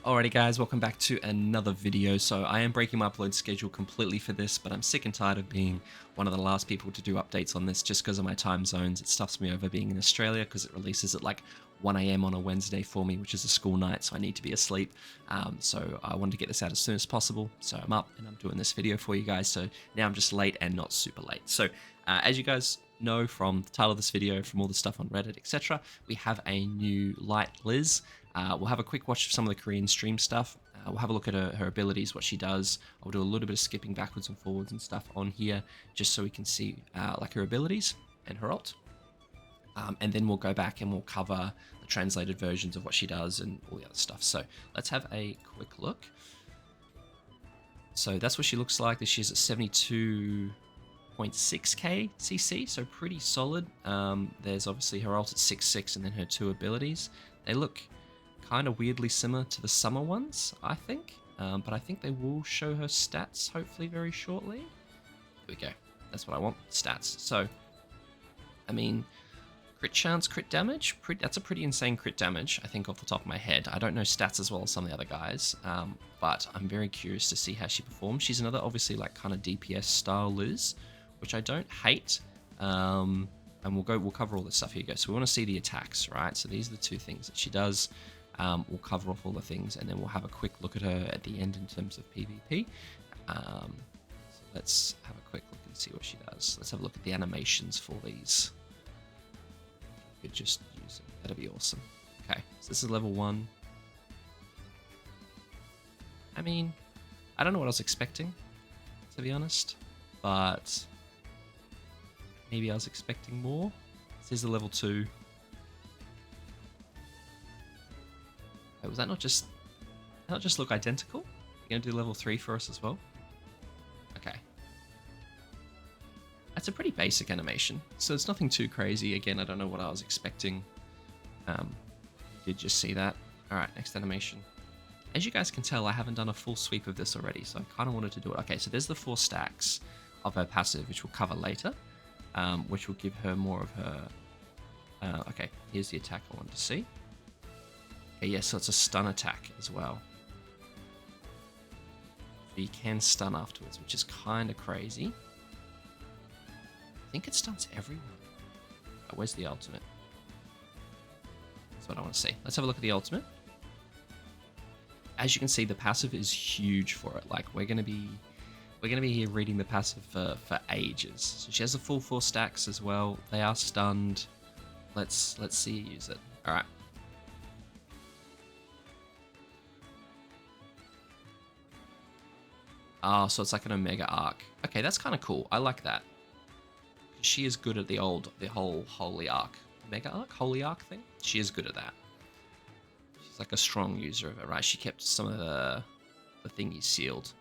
Alrighty guys, welcome back to another video. So I am breaking my upload schedule completely for this, but I'm sick and tired of being one of the last people to do updates on this just because of my time zones. It stuffs me over being in Australia because it releases at like 1 a.m. on a Wednesday for me, which is a school night, so I need to be asleep. So I wanted to get this out as soon as possible. So I'm up and I'm doing this video for you guys. So now I'm just late and not super late. So as you guys know from the title of this video, from all the stuff on Reddit, etc., we have a new light Liz. We'll have a quick watch of some of the Korean stream stuff. We'll have a look at her abilities, what she does. I'll do a little bit of skipping backwards and forwards and stuff on here, just so we can see like her abilities and her ult. And then we'll go back and we'll cover the translated versions of what she does and all the other stuff. So let's have a quick look. So that's what she looks like. She's at 72.6k CC, so pretty solid. There's obviously her ult at 6.6 and then her two abilities. They look kind of weirdly similar to the summer ones, I think. But I think they will show her stats hopefully very shortly. Here we go. That's what I want, stats. So, I mean, crit chance, crit damage, that's a pretty insane crit damage, I think, off the top of my head. I don't know stats as well as some of the other guys, but I'm very curious to see how she performs. She's another, obviously, like, kind of DPS style Liz, which I don't hate. And we'll cover all this stuff. Here you go. So we want to see the attacks, right? So these are the two things that she does. We'll cover off all the things, and then we'll have a quick look at her at the end in terms of PvP. So let's have a quick look and see what she does. Let's have a look at the animations for these. We could just use them. That'd be awesome. Okay, so this is level 1. I mean, I don't know what I was expecting, to be honest, but maybe I was expecting more. This is the level 2. Was that not just look identical? You're gonna do level 3 for us as well? Okay. That's a pretty basic animation, so it's nothing too crazy. Again, I don't know what I was expecting. Did just see that. Alright, next animation. As you guys can tell, I haven't done a full sweep of this already, so I kind of wanted to do it. Okay, so there's the 4 stacks of her passive, which we'll cover later, which will give her more of her... okay, here's the attack I wanted to see. Okay, yeah, so it's a stun attack as well. So you can stun afterwards, which is kind of crazy. I think it stuns everyone. Oh, where's the ultimate? That's what I want to see. Let's have a look at the ultimate. As you can see, the passive is huge for it. Like, we're gonna be here reading the passive for ages. So she has the full 4 stacks as well. They are stunned. Let's see her use it. All right. Oh, so it's like an Omega arc. Okay, that's kind of cool. I like that. She is good at the whole holy arc. Omega arc? Holy arc thing? She is good at that. She's like a strong user of it, right? She kept some of the thingies sealed.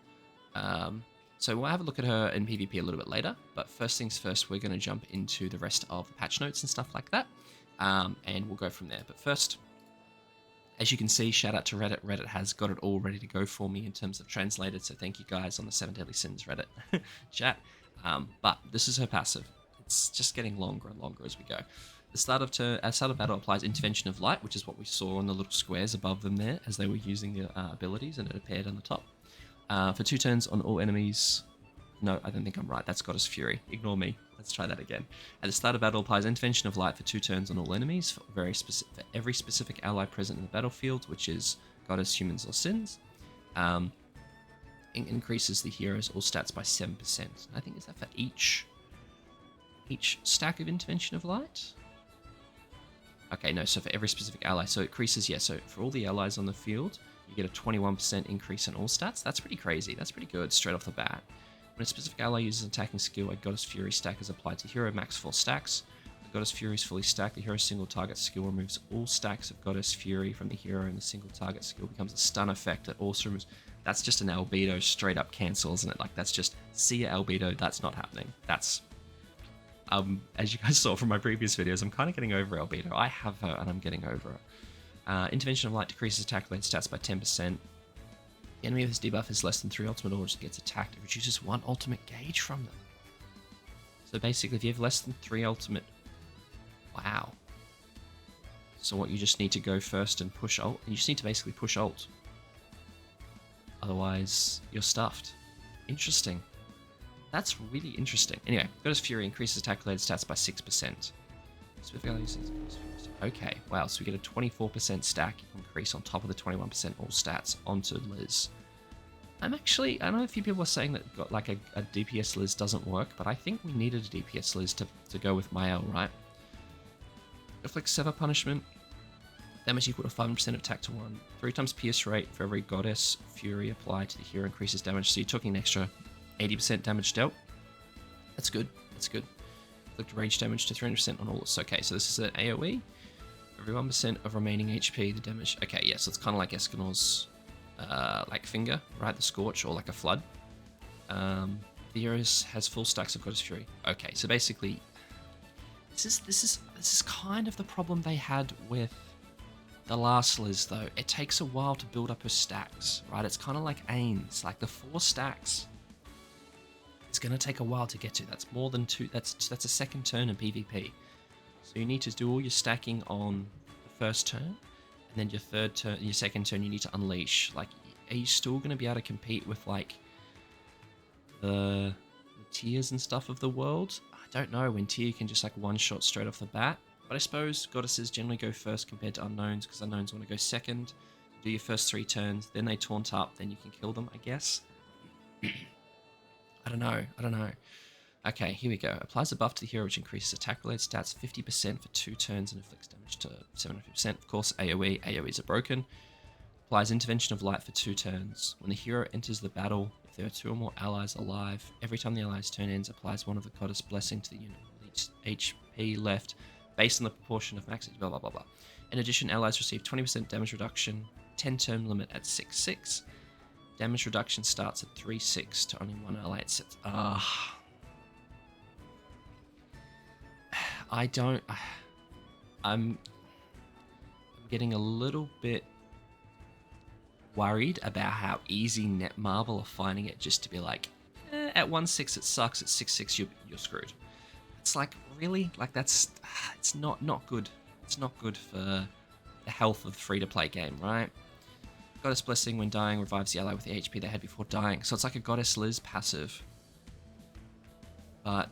So we'll have a look at her in PvP a little bit later. But first things first, we're going to jump into the rest of the patch notes and stuff like that. And we'll go from there. But first... as you can see, shout out to Reddit. Reddit has got it all ready to go for me in terms of translated, so thank you guys on the 7 Deadly Sins Reddit chat. But this is her passive. It's just getting longer and longer as we go. The start of battle applies Intervention of Light, which is what we saw on the little squares above them there as they were using the abilities, and it appeared on the top. For 2 turns on all enemies... No, I don't think I'm right. That's Goddess Fury. Ignore me. Let's try that again. At the start of battle, applies Intervention of Light for 2 turns on all enemies, for every specific ally present in the battlefield, which is Goddess, Humans, or Sins. It increases the hero's all stats by 7%. I think is that for each stack of Intervention of Light? Okay, no, so for every specific ally. So it increases, yeah, so for all the allies on the field, you get a 21% increase in all stats. That's pretty crazy. That's pretty good straight off the bat. When a specific ally uses an attacking skill, a Goddess Fury stack is applied to hero, max 4 stacks. The Goddess Fury is fully stacked. The hero's single target skill removes all stacks of Goddess Fury from the hero, and the single target skill becomes a stun effect that also removes... That's just an albedo straight up cancel, isn't it? Like, that's just, see ya albedo, that's not happening. That's... as you guys saw from my previous videos, I'm kind of getting over albedo. I have her, and I'm getting over her. Intervention of Light decreases attack-related stats by 10%. The enemy of this debuff is less than 3 ultimate orders gets attacked. It reduces 1 ultimate gauge from them. So basically, if you have less than 3 ultimate... Wow. So what, you just need to go first and push ult? And you just need to basically push ult. Otherwise, you're stuffed. Interesting. That's really interesting. Anyway, Goddess Fury increases attack-related stats by 6%. Okay, wow, so we get a 24% stack increase on top of the 21% all stats onto Liz. I know a few people are saying that got like a DPS Liz doesn't work, but I think we needed a DPS Liz to go with Mael, right? Afflict Sever Punishment. Damage equal to 5% attack to 1. 3 times pierce rate for every Goddess Fury applied to the hero increases damage, so you're talking an extra 80% damage dealt. That's good, that's good. Inflict rage damage to 300% on all this. Okay, so this is an AoE. Every 1% of remaining HP, the damage. Okay, yeah, so it's kind of like Escanor's like finger, right? The Scorch, or like a Flood. The hero has full stacks of Goddess Fury. Okay, so basically, this is kind of the problem they had with the last Liz, though. It takes a while to build up her stacks, right? It's kind of like Ains, like the 4 stacks. It's going to take a while to get to. That's more than 2. That's a second turn in PvP. So you need to do all your stacking on the first turn, and then your second turn, you need to unleash. Like, are you still going to be able to compete with like the tiers and stuff of the world? I don't know. When tier can just like one shot straight off the bat. But I suppose goddesses generally go first compared to unknowns, because unknowns want to go second. Do your first 3 turns, then they taunt up, then you can kill them, I guess. I don't know. Okay, here we go. Applies a buff to the hero which increases attack-related stats 50% for 2 turns and inflicts damage to 750%. Of course, AoE. AoEs are broken. Applies Intervention of Light for 2 turns. When the hero enters the battle, if there are 2 or more allies alive, every time the allies' turn ends, applies one of the Goddess Blessing to the unit with each HP left, based on the proportion of max, blah blah blah blah. In addition, allies receive 20% damage reduction, 10 turn limit at 6/6. Damage reduction starts at 3/6 to only 1 ally. I'm getting a little bit worried about how easy Netmarble are finding it just to be like, at 1/6 it sucks, at 6/6 you're screwed. It's like, really? Like, it's not good. It's not good for the health of the free-to-play game, right? Goddess Blessing, when dying, revives the ally with the HP they had before dying. So it's like a Goddess Liz passive. But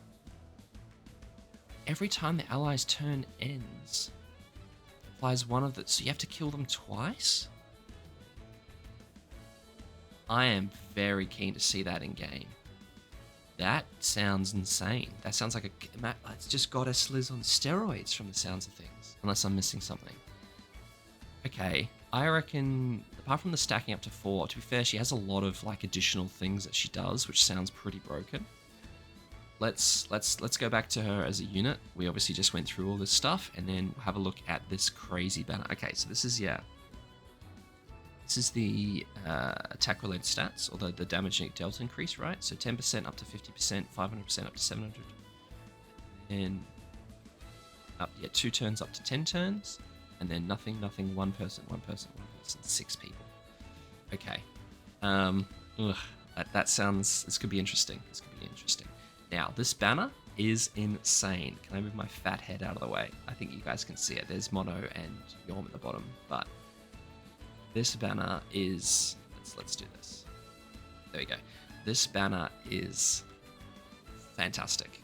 every time the ally's turn ends, applies one of the... So you have to kill them twice? I am very keen to see that in game. That sounds insane. That sounds like it's just Goddess Liz on steroids from the sounds of things. Unless I'm missing something. Okay, I reckon, apart from the stacking up to 4, to be fair, she has a lot of like additional things that she does, which sounds pretty broken. Let's go back to her as a unit. We obviously just went through all this stuff, and then have a look at this crazy banner. Okay, so this is, yeah. This is the attack-related stats, or the damage delta increase, right? So 10% up to 50%, 500% up to 700, and up, 2 turns up to 10 turns, and then nothing, 1 person, 6 people. Okay. That sounds... This could be interesting. Now, this banner is insane. Can I move my fat head out of the way? I think you guys can see it. There's Mono and Yorm at the bottom, but this banner is... Let's do this. There we go. This banner is fantastic.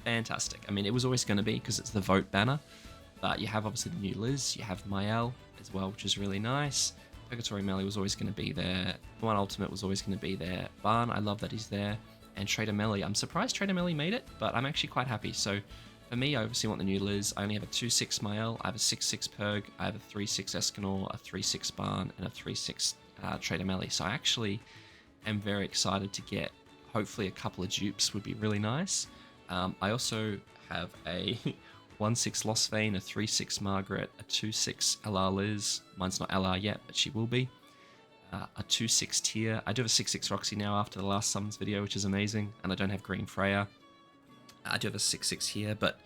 Fantastic. I mean, it was always going to be, because it's the vote banner. But you have obviously the new Liz, you have Mael as well, which is really nice. Purgatory Melee was always going to be there. One Ultimate was always going to be there. Barn, I love that he's there. And Trader Melee, I'm surprised Trader Melee made it, but I'm actually quite happy. So for me, I obviously want the new Liz. I only have a 2/6 Mael, I have a 6/6 Purg, I have a 3/6 Escanor, a 3/6 Barn, and a 3/6 Trader Melee. So I actually am very excited to get, hopefully a couple of dupes would be really nice. I also have a 1/6 Lost Vein, a 3/6 Margaret, a 2/6 LR Liz. Mine's not LR yet, but she will be. A 2/6 Tier. I do have a 6/6 Roxy now after the last summons video, which is amazing. And I don't have Green Freya. I do have a 6/6 here, but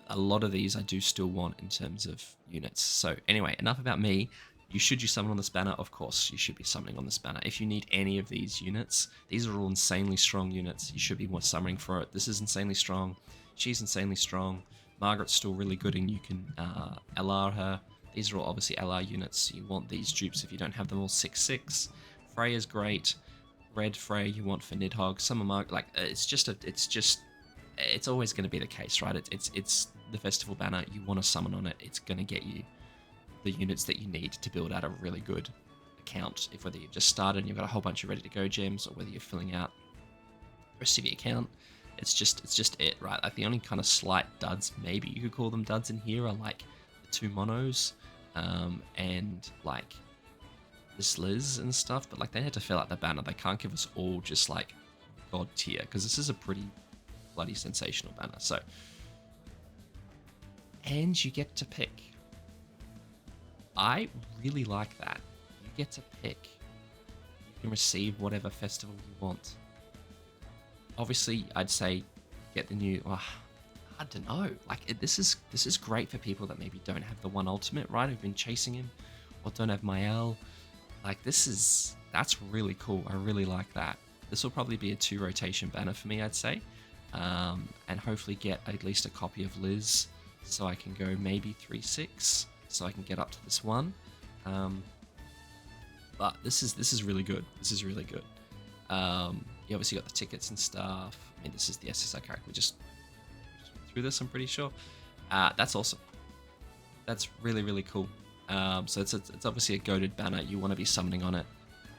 a lot of these I do still want in terms of units. So anyway, enough about me. Should you summon on this banner? Of course, you should be summoning on this banner. If you need any of these units, these are all insanely strong units. You should be summoning for it. This is insanely strong. She's insanely strong. Margaret's still really good, and you can LR her. These are all obviously LR units. You want these dupes if you don't have them all 6/6. Freya's great. Red Freya you want for Nidhogg. Summer Mark, like it's always going to be the case, right? It's the festival banner. You want to summon on it. It's going to get you the units that you need to build out a really good account. If whether you've just started and you've got a whole bunch of ready to go gems, or whether you're filling out the rest of your account, it's just it, right? Like the only kind of slight duds, maybe you could call them duds in here, are like the 2 monos, and like this Liz and stuff. But like they had to fill out the banner. They can't give us all just like god tier, because this is a pretty bloody sensational banner. So, and you get to pick. I really like that. You get to pick. You can receive whatever festival you want. Obviously, I'd say get the new. I don't know. Like this is great for people that maybe don't have the one ultimate, right? Who've been chasing him, or don't have Mael. Like that's really cool. I really like that. This will probably be a 2 rotation banner for me, I'd say, and hopefully get at least a copy of Liz, so I can go maybe 3/6, so I can get up to this one. But this is really good. This is really good. You obviously got the tickets and stuff. I mean, this is the SSI character. We just went through this, I'm pretty sure. That's awesome. That's really, really cool. So it's obviously a goated banner. You want to be summoning on it.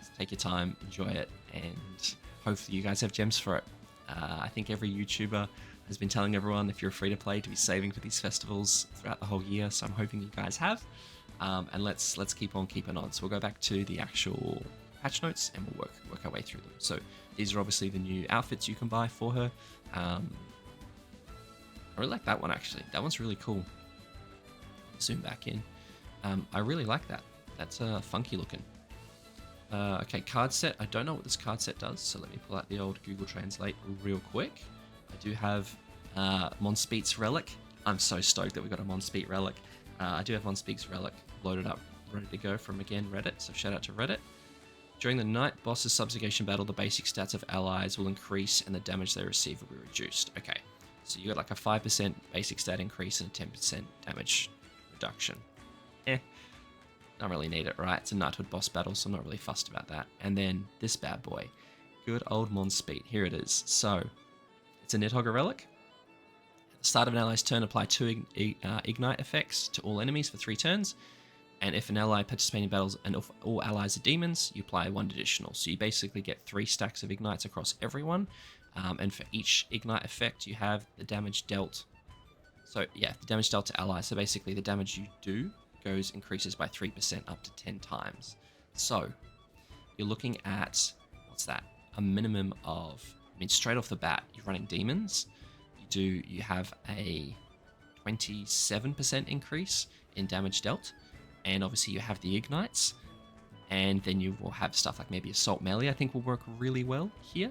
So take your time, enjoy it, and hopefully you guys have gems for it. I think every YouTuber has been telling everyone, if you're free to play, to be saving for these festivals throughout the whole year. So I'm hoping you guys have. And let's keep on keeping on. So we'll go back to the actual patch notes and we'll work our way through them. So these are obviously the new outfits you can buy for her. I really like that one, actually. That one's really cool. Zoom back in. I really like that. That's funky looking. Okay, card set. I don't know what this card set does, so let me pull out the old Google Translate real quick. I do have Monspeet's Relic. I'm so stoked that we got a Monspeet Relic. I do have Monspeet's Relic loaded up, ready to go from, again, Reddit, so shout out to Reddit. During the night boss's subjugation battle, the basic stats of allies will increase and the damage they receive will be reduced. Okay, so you got like a 5% basic stat increase and a 10% damage reduction. Don't really need it, right? It's a knighthood boss battle, so I'm not really fussed about that. And then this bad boy, good old Monspeet. Here it is. So it's a Nidhogg relic. At the start of an ally's turn, apply 2 ignite effects to all enemies for 3 turns. And if an ally participating in battles and if all allies are demons, you apply 1 additional. So you basically get 3 stacks of ignites across everyone. And for each ignite effect, you have the damage dealt. So yeah, the damage dealt to allies. So basically the damage you do increases by 3% up to 10 times. So you're looking at, what's that? A minimum of, I mean, straight off the bat, you're running demons. You have a 27% increase in damage dealt. And obviously you have the ignites. And then you will have stuff like maybe assault melee, I think will work really well here.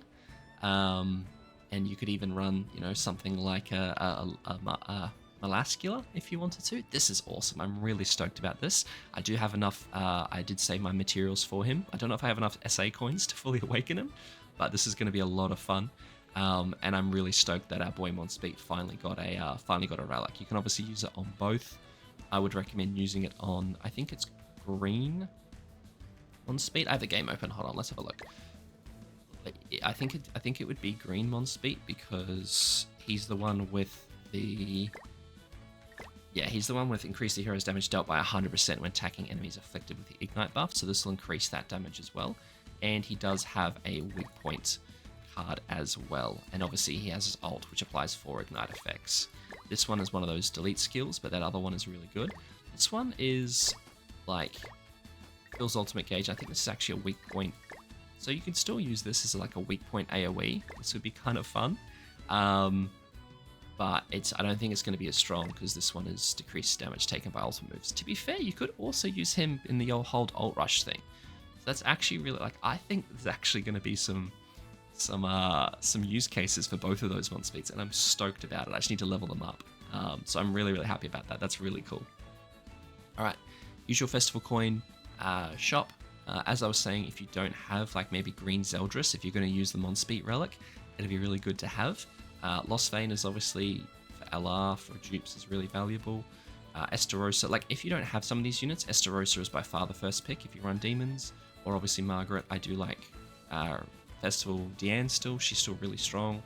And you could even run, something like a Melascula if you wanted to. This is awesome. I'm really stoked about this. I do have enough, I did save my materials for him. I don't know if I have enough SA coins to fully awaken him, but this is going to be a lot of fun. And I'm really stoked that our boy Monspeet finally got a relic. You can obviously use it on both. I would recommend using it on, I think it's green Monspeet. I have the game open. Hold on, let's have a look. I think it would be green Monspeet because he's the one with the... Yeah, he's the one with increase the hero's damage dealt by 100% when attacking enemies afflicted with the Ignite buff, so this will increase that damage as well. And he does have a weak point card as well. And obviously he has his ult, which applies 4 Ignite effects. This one is one of those delete skills, but that other one is really good. This one is like Phil's ultimate gauge. I think this is actually a weak point. So you can still use this as like a weak point AoE. This would be kind of fun. But I don't think it's going to be as strong because this one is decreased damage taken by ultimate moves. To be fair, you could also use him in the old hold ult rush thing. So that's actually really, like, I think there's actually going to be some use cases for both of those Monspeets, and I'm stoked about it. I just need to level them up. So I'm really, really happy about that. That's really cool. All right, usual festival coin shop. As I was saying, if you don't have like maybe green Zeldris, if you're going to use the Monspeet relic, it'd be really good to have. Lost Vein is obviously for LR, for dupes is really valuable. Estarossa, like if you don't have some of these units, Estarossa is by far the first pick if you run demons, or obviously Margaret. I do like Festival Deanne still. She's still really strong.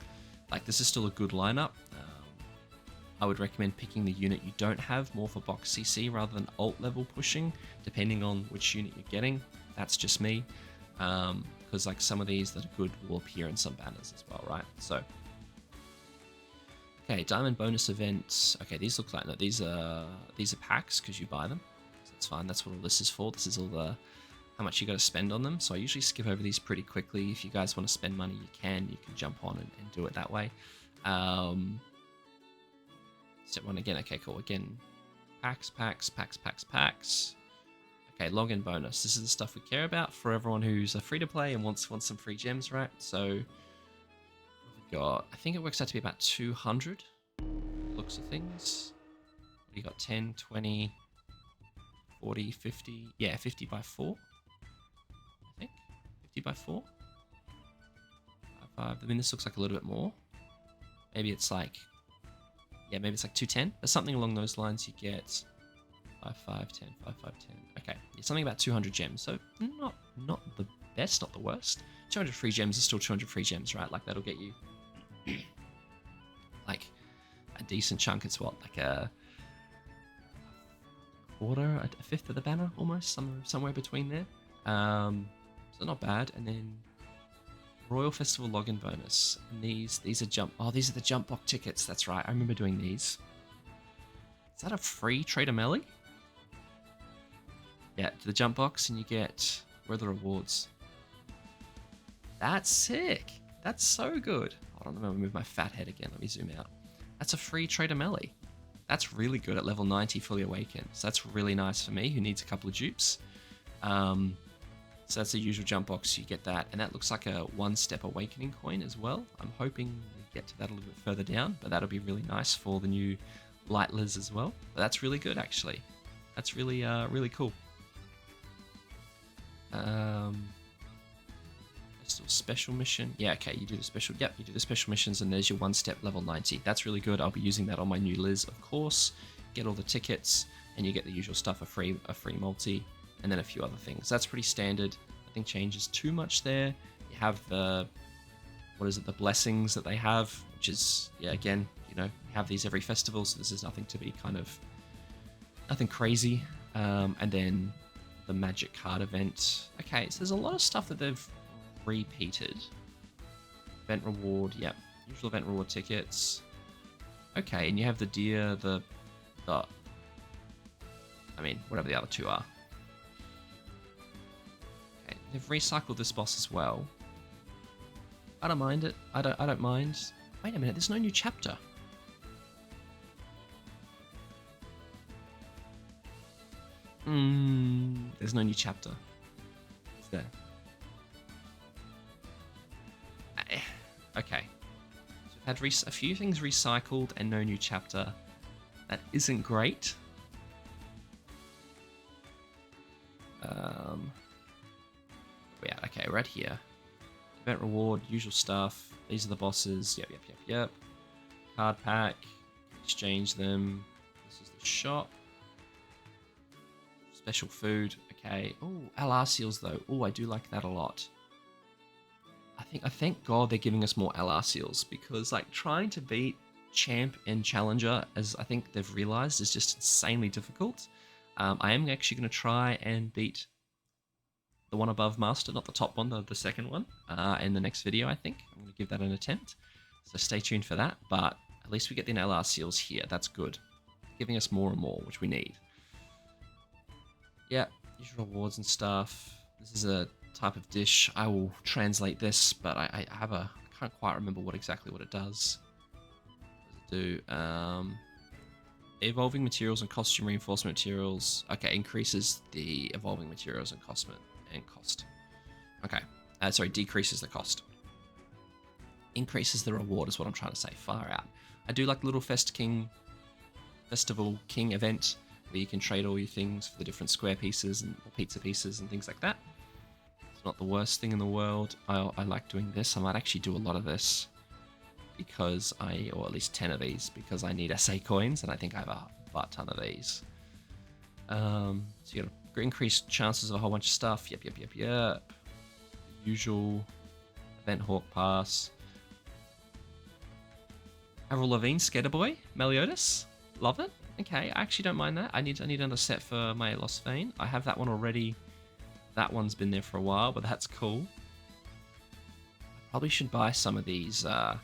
Like, this is still a good lineup. I would recommend picking the unit you don't have more for box CC rather than alt level pushing, depending on which unit you're getting. That's just me. Because like some of these that are good will appear in some banners as well, right? So, okay, diamond bonus events. Okay, these look like, no, these are packs because you buy them. So that's fine. That's what all this is for. This is all the how much you got to spend on them. So I usually skip over these pretty quickly. If you guys want to spend money, you can jump on and do it that way. Step one again. Okay, cool. Again, packs. Okay, login bonus. This is the stuff we care about for everyone who's a free to play and wants some free gems, right? So we've got, I think it works out to be about 200 looks of things. You got 10, 20, 40, 50. Yeah, 50 by 4. I think 50 by 4. 5. I mean, this looks like a little bit more. Maybe it's like, yeah, maybe it's like 210. There's something along those lines. You get 5, 5, 10, 5, 5, 10. Okay, yeah, something about 200 gems. So not the best, not the worst. 200 free gems is still 200 free gems, right? Like, that'll get you like a decent chunk. It's what, like a quarter, a fifth of the banner, almost, somewhere between there. So not bad. And then Royal Festival login bonus. And these are these are the jump box tickets. That's right. I remember doing these. Is that a free Trader Melly? Yeah, to the jump box, and you get, where are the rewards? That's sick. That's so good. Hold on, let me move my fat head again. Let me zoom out. That's a free Trader Melly. That's really good at level 90 fully awakened. So that's really nice for me, who needs a couple of dupes. So that's the usual jump box. You get that, and that looks like a one-step awakening coin as well. I'm hoping we get to that a little bit further down, but that'll be really nice for the new Light Liz as well. But that's really good, actually. That's really, really cool. Still special mission. Yeah, okay, you do the special. Yep, you do the special missions, and there's your one-step level 90. That's really good. I'll be using that on my new Liz, of course. Get all the tickets, and you get the usual stuff: a free multi, and then a few other things. That's pretty standard. Nothing changes too much there. You have the, what is it? The blessings that they have, which is, yeah, again, you know, you have these every festival, so this is nothing to be kind of, nothing crazy. And then the magic card event. Okay, so there's a lot of stuff that they've repeated. Event reward, yep. Usual event reward tickets. Okay, and you have the deer, I mean, whatever the other two are. Okay, they've recycled this boss as well. I don't mind it. I don't mind. Wait a minute, there's no new chapter. There's no new chapter. Is there? Okay. So we've had a few things recycled and no new chapter. That isn't great. Yeah, okay, right here. Event reward, usual stuff. These are the bosses. Yep. Card pack. Exchange them. This is the shop. Special food. Okay. Oh, LR seals though. Oh, I do like that a lot. I thank God they're giving us more LR seals, because like trying to beat Champ and Challenger, as I think they've realized, is just insanely difficult. I am actually going to try and beat the one above Master, not the top one, the second one, in the next video, I think. I'm going to give that an attempt. So stay tuned for that, but at least we get the LR seals here. That's good. Giving us more and more, which we need. Yeah, usual rewards and stuff. This is a type of dish. I will translate this, but I can't quite remember what it does. What does it do? Evolving materials and costume reinforcement materials. Okay, increases the evolving materials and cost. Okay, sorry, decreases the cost. Increases the reward is what I'm trying to say. Far out. I do like little Festival King event where you can trade all your things for the different square pieces and pizza pieces and things like that. It's not the worst thing in the world. I like doing this. I might actually do a lot of this because or at least 10 of these, because I need SA coins, and I think I have a butt ton of these. So you gotta increased chances of a whole bunch of stuff. Yep. The usual event Hawk Pass. Avril Lavigne, Skater Boy, Meliodas. Love it. Okay, I actually don't mind that. I need another set for my Lost Vein. I have that one already. That one's been there for a while, but that's cool. I probably should buy some of these. I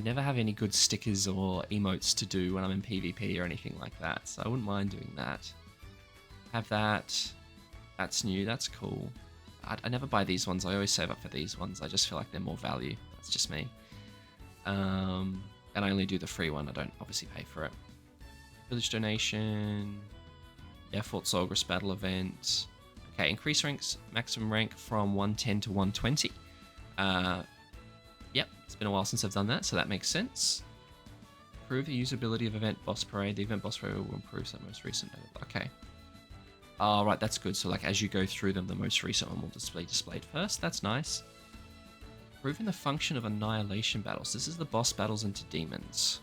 never have any good stickers or emotes to do when I'm in PvP or anything like that, so I wouldn't mind doing that. Have that. That's new. That's cool. I never buy these ones. I always save up for these ones. I just feel like they're more value. That's just me. And I only do the free one. I don't obviously pay for it. Village donation. Yeah, Fort Solgris battle event. Okay, increase ranks, maximum rank from 110 to 120. Yep, it's been a while since I've done that, so that makes sense. Improve the usability of Event Boss Parade. The Event Boss Parade will improve some most recent. Okay. Oh, right, that's good. So, like, as you go through them, the most recent one will be displayed first. That's nice. Improving the function of Annihilation battles. This is the boss battles into demons.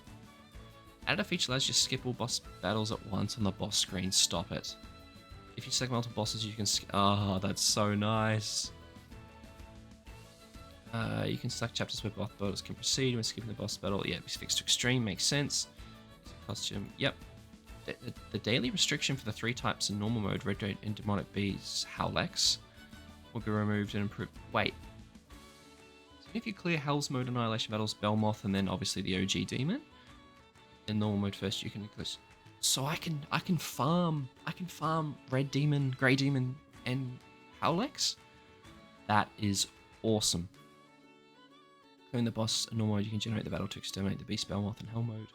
Add a feature allows you to skip all boss battles at once on the boss screen. Stop it. If you select multiple bosses, you can skip. Oh, that's so nice. You can select chapters where boss battles can proceed when skipping the boss battle. Yeah, it's fixed to extreme. Makes sense. Costume. Yep. The daily restriction for the 3 types in normal mode, Red Raid and Demonic Bees, Howlex, will be removed and improved. Wait. So if you clear Hell's mode Annihilation battles, Belmoth, and then obviously the OG demon, in normal mode first, you can increase. So I can farm Red Demon, Grey Demon, and Howlex. That is awesome. Clearing the boss in normal mode, you can generate the battle to exterminate the beast, Belmoth, and Hell mode.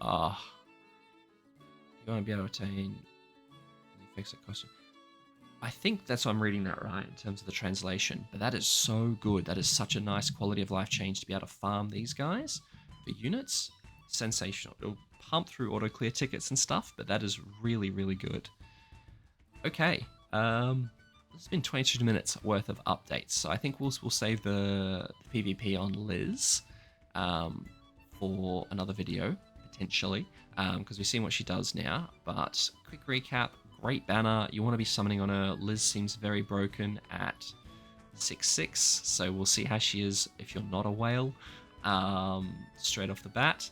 Ah. You want to be able to attain the effects of costume. I think that's why I'm reading that right in terms of the translation. But that is so good. That is such a nice quality of life change to be able to farm these guys for units. Sensational. It'll pump through auto clear tickets and stuff, but that is really, really good. Okay. It's been 22 minutes worth of updates, so I think we'll save the PvP on Liz for another video potentially. Because we've seen what she does now, but quick recap, great banner, you want to be summoning on her. Liz seems very broken at 6/6, so we'll see how she is if you're not a whale, straight off the bat,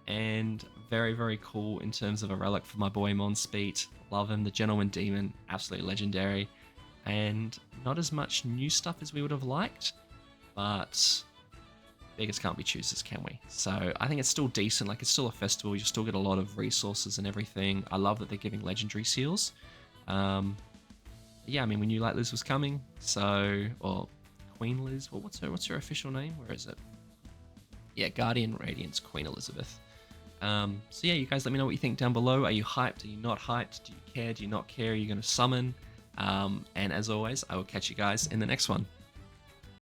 and very, very cool in terms of a relic for my boy Monspeet. Love him, the Gentleman Demon, absolutely legendary, and not as much new stuff as we would have liked, but beggars can't be choosers, can we? So I think it's still decent. Like, it's still a festival. You still get a lot of resources and everything. I love that they're giving legendary seals. Yeah, I mean, we knew Light Liz was coming. So, or Queen Liz. Well, what's her official name? Where is it? Yeah, Guardian Radiance Queen Elizabeth. So yeah, you guys let me know what you think down below. Are you hyped? Are you not hyped? Do you care? Do you not care? Are you going to summon? And as always, I will catch you guys in the next one.